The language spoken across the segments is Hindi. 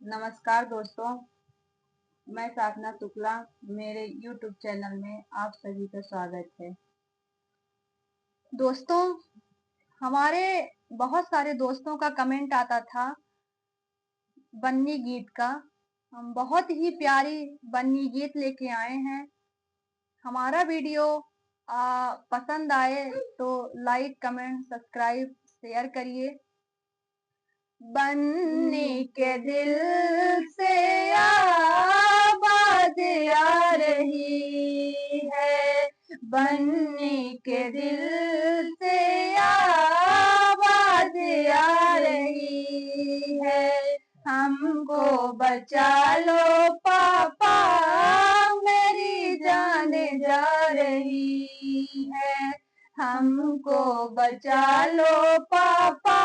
नमस्कार दोस्तों, मैं साधना शुक्ला। मेरे YouTube चैनल में आप सभी का स्वागत है। दोस्तों, हमारे बहुत सारे दोस्तों का कमेंट आता था बन्नी गीत का। हम बहुत ही प्यारी बन्नी गीत लेके आए हैं। हमारा वीडियो पसंद आए तो लाइक, कमेंट, सब्सक्राइब, शेयर करिए। बन्नी के दिल से आवाज आ रही है, बन्नी के दिल से आवाज आ रही है। हमको बचा लो पापा, मेरी जान जा रही है। हमको बचा लो पापा,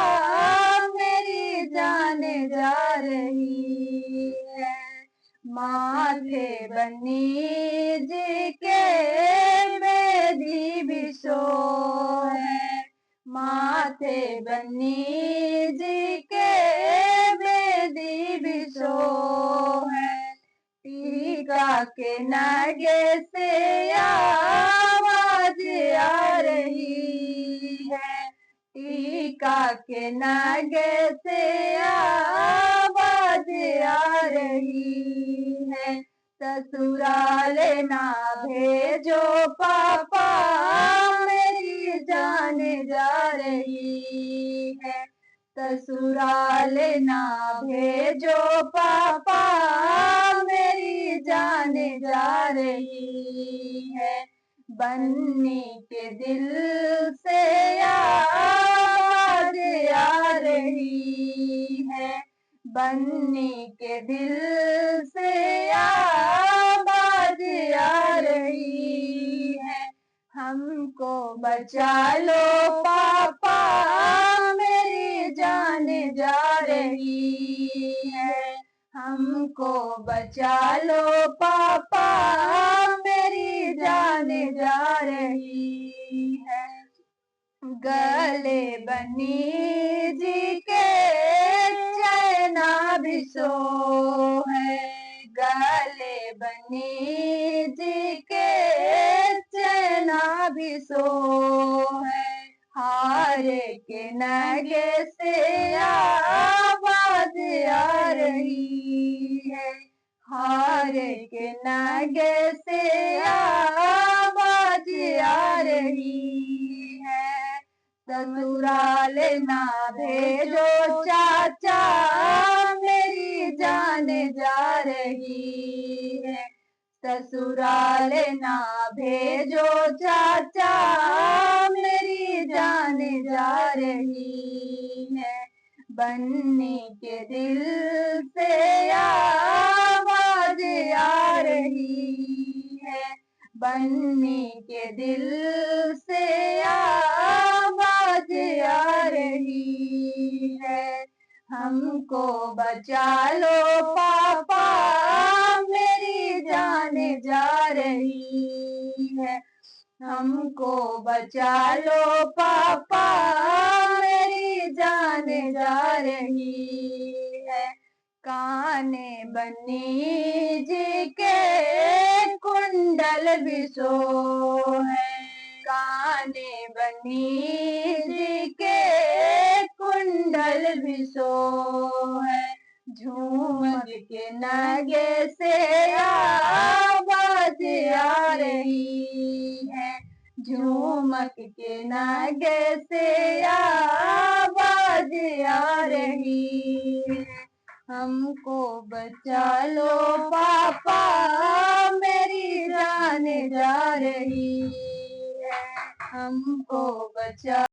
मेरी जान जा रही है। माथे बन्नी जी के बेदी बिसो है, माथे बन्नी जी के बेदी बिसो है। टीका के नागे से आवाज आ रही है, टीका के नागे से आवाज आ रही है। ससुराल ना भेजो पापा, मेरी जान जा रही है। ससुराल ना भेजो पापा, मेरी जान जा रही है। बन्नी के दिल से आवाज आ रही है, बन्नी के दिल से आवाज आ रही है। हमको बचा लो पापा, मेरी जान जा रही है। हमको बचा लो पापा, मेरी जान जा रही है। गले बन्नी जी के चैना बिसो है, गले बन्नी जी के चैना बिसो है। हार के नगे से आवाज आ रही है, हार के नगे से आवाज आ रही है। ससुराल ना भेजो चाचा, मेरी जान जा रही है। ससुराल ना भेजो चाचा, मेरी जान जा रही है। बन्नी के दिल से आवाज आ रही है, बन्नी के दिल से आवाज आ रही है। हमको बचा लो पापा, मेरी जान जा रही है। हमको बचा लो पापा, मेरी जान जा रही है। काने बन्नी जी के कुंडल बिसो है, काने बन्नी जी के कुंडल बिसो है। झूमर के नगे से आवाज आ रही है, झूमक के नगे से आवाज आ रही है। हमको बचा लो पापा, मेरी जान जा रही है। हमको बचा